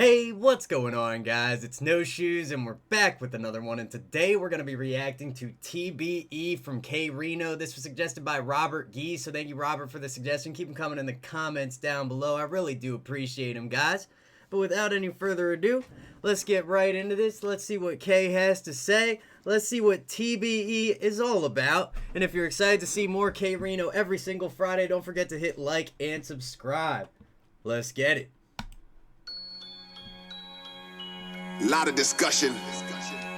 Hey, what's going on, guys? It's No Shoes, and we're back with another one, and today we're going to be reacting to T.B.E from K-Rino. This was suggested by Robert Gee, so thank you, Robert, for the suggestion. Keep them coming in the comments down below. I really do appreciate them, guys. But without any further ado, let's get right into this. Let's see what K has to say. Let's see what T.B.E is all about. And if you're excited to see more K-Rino every single Friday, don't forget to hit like and subscribe. Let's get it. A lot of discussion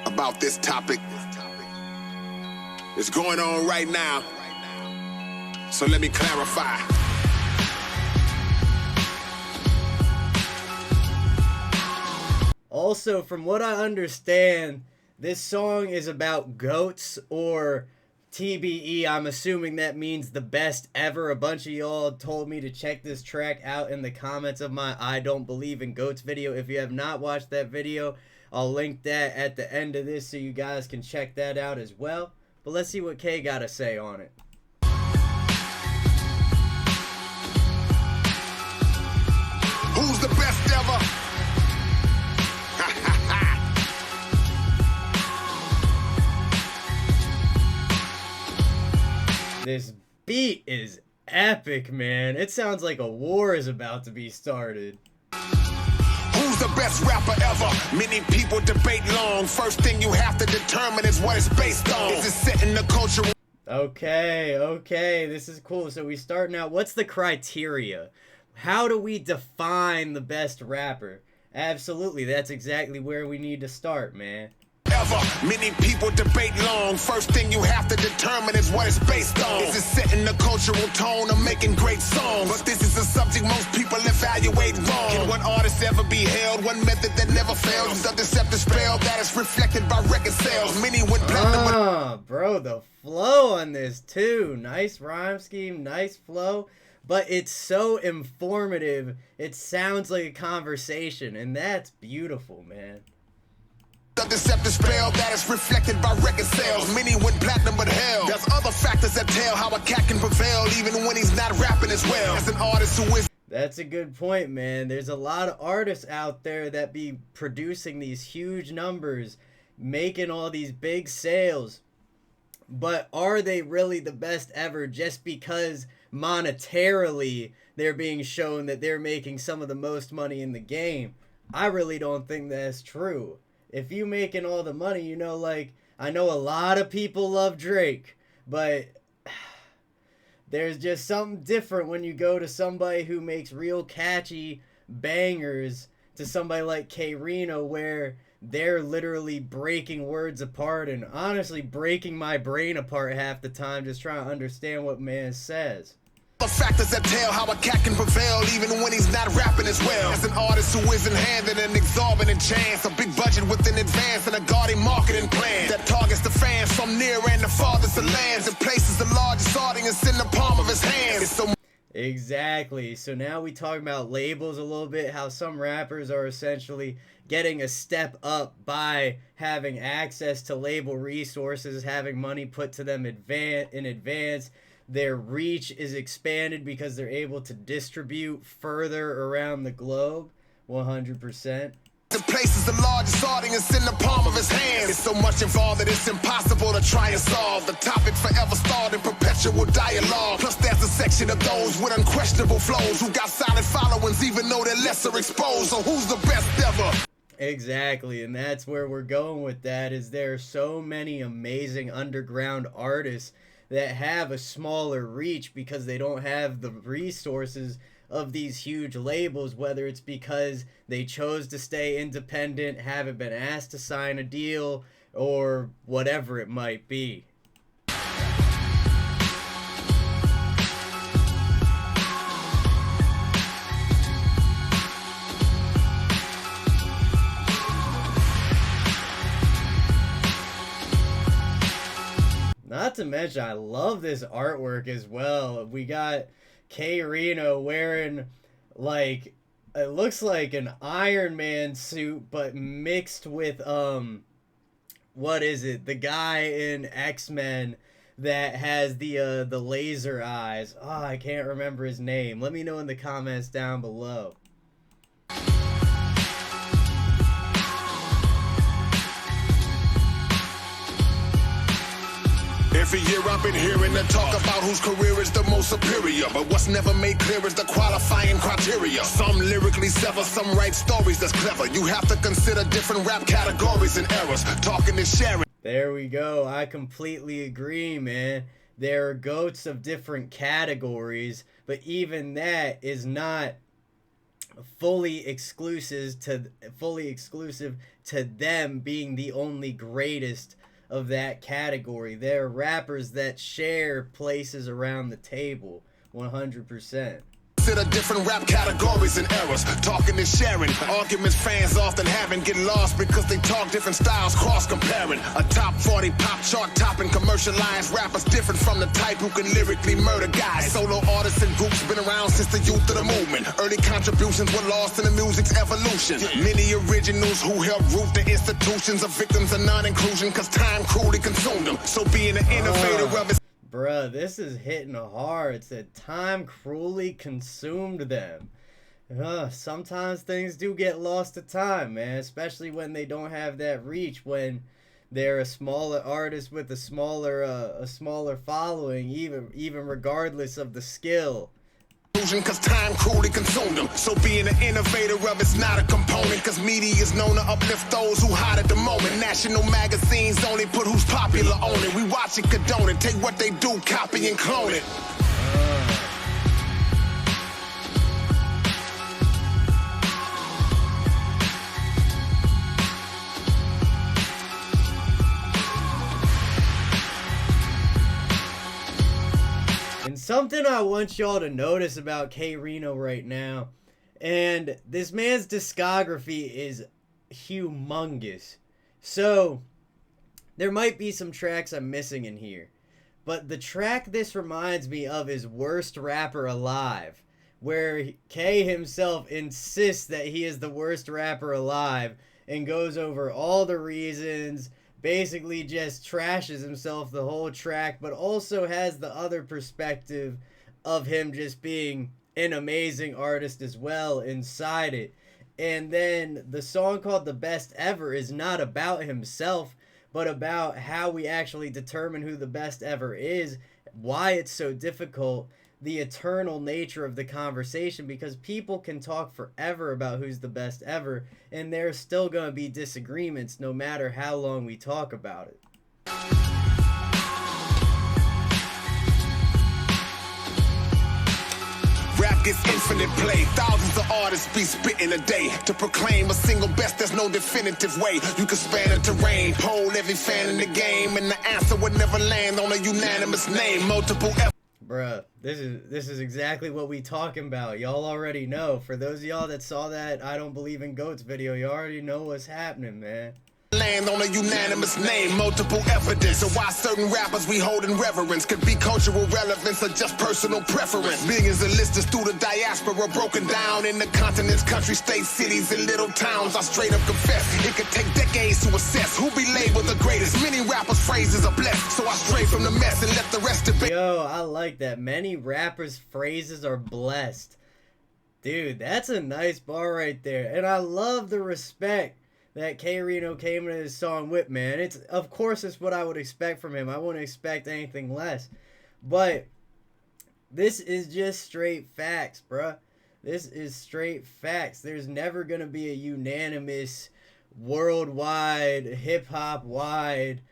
about this topic is going on right now, so let me clarify. Also, from what I understand, this song is about goats, or T.B.E. I'm assuming that means the best ever. A bunch of y'all told me to check this track out in the comments of my I Don't Believe in Goats video. If you have not watched that video, I'll link that at the end of this so you guys can check that out as well. But let's see what K got to say on it. Who's the best ever? This beat is epic, man. It sounds like a war is about to be started. Who's the best rapper ever? Many people debate long. First thing you have to determine is what it's based on. Is it setting the culture? Okay, this is cool. So we start now. What's the criteria? How do we define the best rapper? Absolutely, that's exactly where we need to start, man. Many people debate long. First thing you have to determine is what it's based on. Is it setting the cultural tone or making great songs? But this is a subject most people evaluate wrong. Can one artist ever be held? One method that never fails. The deceptive spell that is reflected by record sales. Many went platinum. Bro, the flow on this too. Nice rhyme scheme, nice flow. But it's so informative. It sounds like a conversation, and that's beautiful, man. The deceptive spell that is reflected by record sales. Many went platinum, but hell, there's other factors that tell how a cat can prevail even when he's not rapping as well. As an artist who is... That's a good point, man. There's a lot of artists out there that be producing these huge numbers, making all these big sales. But are they really the best ever just because monetarily they're being shown that they're making some of the most money in the game? I really don't think that's true. If you making all the money, you know, like, I know a lot of people love Drake, but there's just something different when you go to somebody who makes real catchy bangers to somebody like K-Rino, where they're literally breaking words apart and honestly breaking my brain apart half the time just trying to understand what man says. The factors that tell how a cat can prevail even when he's not rapping as well. As an artist who isn't handed an exorbitant chance, a big budget with an advance and a gaudy marketing plan that targets the fans from near and the farthest of lands and places the largest audience in the palm of his hands. It's so exactly. So now we talk about labels a little bit, how some rappers are essentially getting a step up by having access to label resources, having money put to them in advance. Their reach is expanded because they're able to distribute further around the globe. 100%. The place is the largest audience in the palm of his hands. It's so much involved that it's impossible to try and solve. The topic forever stalled in perpetual dialogue. Plus there's a section of those with unquestionable flows who got silent followings even though they're lesser exposed. So who's the best ever? Exactly, and that's where we're going with that, is there are so many amazing underground artists that have a smaller reach because they don't have the resources of these huge labels, whether it's because they chose to stay independent, haven't been asked to sign a deal, or whatever it might be. Not to mention, I love this artwork as well. We got K-Rino wearing, like, it looks like an Iron Man suit, but mixed with, what is it? The guy in X-Men that has the laser eyes. Oh, I can't remember his name. Let me know in the comments down below. Every year I've been hearing the talk about whose career is the most superior. But what's never made clear is the qualifying criteria. Some lyrically sever, some write stories that's clever. You have to consider different rap categories and eras. Talking and sharing. There we go. I completely agree, man. There are goats of different categories, but even that is not fully exclusive to them being the only greatest of that category. There are rappers that share places around the table 100%. Consider different rap categories and eras. Talking and sharing. Arguments fans often having get lost because they talk different styles, cross comparing. A top 40 pop chart topping commercialized rappers different from the type who can lyrically murder guys. Solo artists and groups been around since the youth of the movement. Early contributions were lost in the music's evolution. Many originals who helped root the institutions are victims of non-inclusion because time cruelly consumed them. So being an innovator of it. Bruh, this is hitting hard. It said time cruelly consumed them. Sometimes things do get lost to time, man. Especially when they don't have that reach. When they're a smaller artist with a smaller following, even regardless of the skill. Cause time cruelly consumed them. So being an innovator of it's not a component. Cause media is known to uplift those who hide at the moment. National magazines only put who's popular on it. We watch it, condone it. Take what they do, copy and clone it. Something I want y'all to notice about K-Rino right now, and this man's discography is humongous. So, there might be some tracks I'm missing in here. But the track this reminds me of is Worst Rapper Alive, where K himself insists that he is the worst rapper alive and goes over all the reasons, basically just trashes himself the whole track, but also has the other perspective of him just being an amazing artist as well inside it. And then the song called The Best Ever is not about himself, but about how we actually determine who the best ever is, why it's so difficult, the eternal nature of the conversation, because people can talk forever about who's the best ever, and there's still going to be disagreements no matter how long we talk about it. Rap gets infinite play. Thousands of artists be spitting a day. To proclaim a single best, there's no definitive way. You can span the terrain, poll every fan in the game, and the answer would never land on a unanimous name. Multiple Bruh, this is exactly what we talking about. Y'all already know. For those of y'all that saw that I Don't Believe in Goats video, you already know what's happening, man. Land on a unanimous name, multiple evidence. So why certain rappers we hold in reverence could be cultural relevance or just personal preference. Millions of listeners through the diaspora broken down in the continents, countries, states, cities, and little towns. I straight up confess it could take decades to assess who be labeled the greatest. Many rappers' phrases are blessed, so I stray from the mess and let the rest debate. Yo, I like that. Many rappers' phrases are blessed. Dude, that's a nice bar right there. And I love the respect that K-Rino came into this song with, man. Of course, it's what I would expect from him. I wouldn't expect anything less. But this is just straight facts, bruh. This is straight facts. There's never going to be a unanimous, worldwide, hip-hop-wide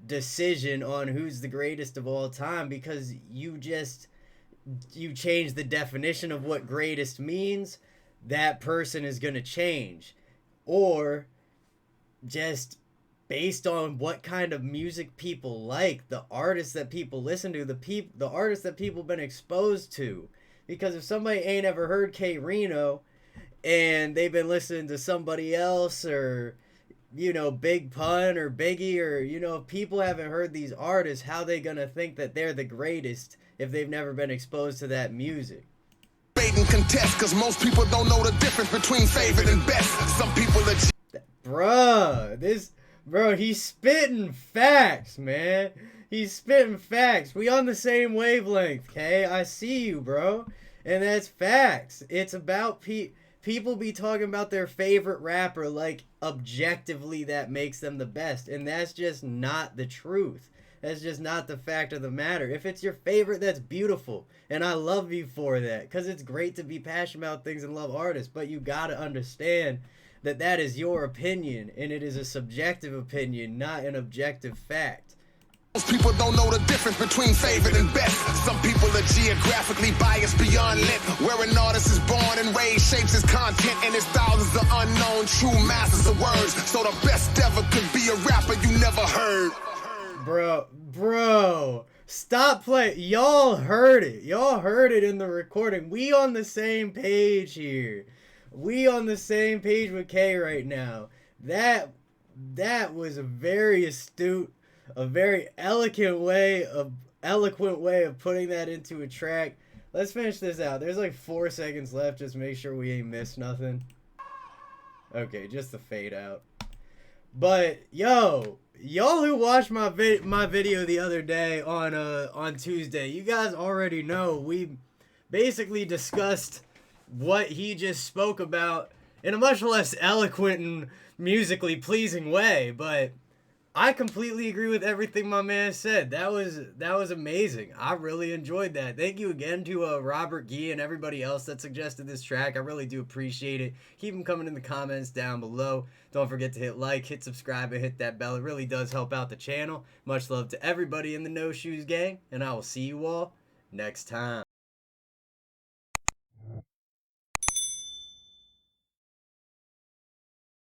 decision on who's the greatest of all time, because you change the definition of what greatest means, that person is going to change. Or just based on what kind of music people like, the artists that people listen to, the artists that people been exposed to. Because if somebody ain't ever heard K-Rino and they've been listening to somebody else, or Big Pun or Biggie, or if people haven't heard these artists, how they gonna think that they're the greatest if they've never been exposed to that music? And contest, cause most people don't know the difference between favorite and best. Some people are he's spitting facts, man. He's spitting facts. We on the same wavelength, okay? I see you, bro. And that's facts. It's about people be talking about their favorite rapper like objectively that makes them the best, and that's just not the truth. That's just not the fact of the matter. If it's your favorite, that's beautiful. And I love you for that. Because it's great to be passionate about things and love artists. But you got to understand that that is your opinion. And it is a subjective opinion, not an objective fact. Most people don't know the difference between favorite and best. Some people are geographically biased beyond lit. Where an artist is born and raised shapes his content, and his thousands of unknown true masters of words. So the best ever could be a rapper you never heard. Bro, stop playing. Y'all heard it. Y'all heard it in the recording. We on the same page here. We on the same page with K right now. That was a very astute, a very eloquent way of putting that into a track. Let's finish this out. There's like 4 seconds left. Just make sure we ain't missed nothing. Okay, just the fade out. But yo, y'all who watched my video the other day on Tuesday, you guys already know we basically discussed what he just spoke about in a much less eloquent and musically pleasing way, but I completely agree with everything my man said. That was amazing. I really enjoyed that. Thank you again to Robert Gee and everybody else that suggested this track. I really do appreciate it. Keep them coming in the comments down below. Don't forget to hit like, hit subscribe, and hit that bell. It really does help out the channel. Much love to everybody in the No Shoes Gang, and I will see you all next time.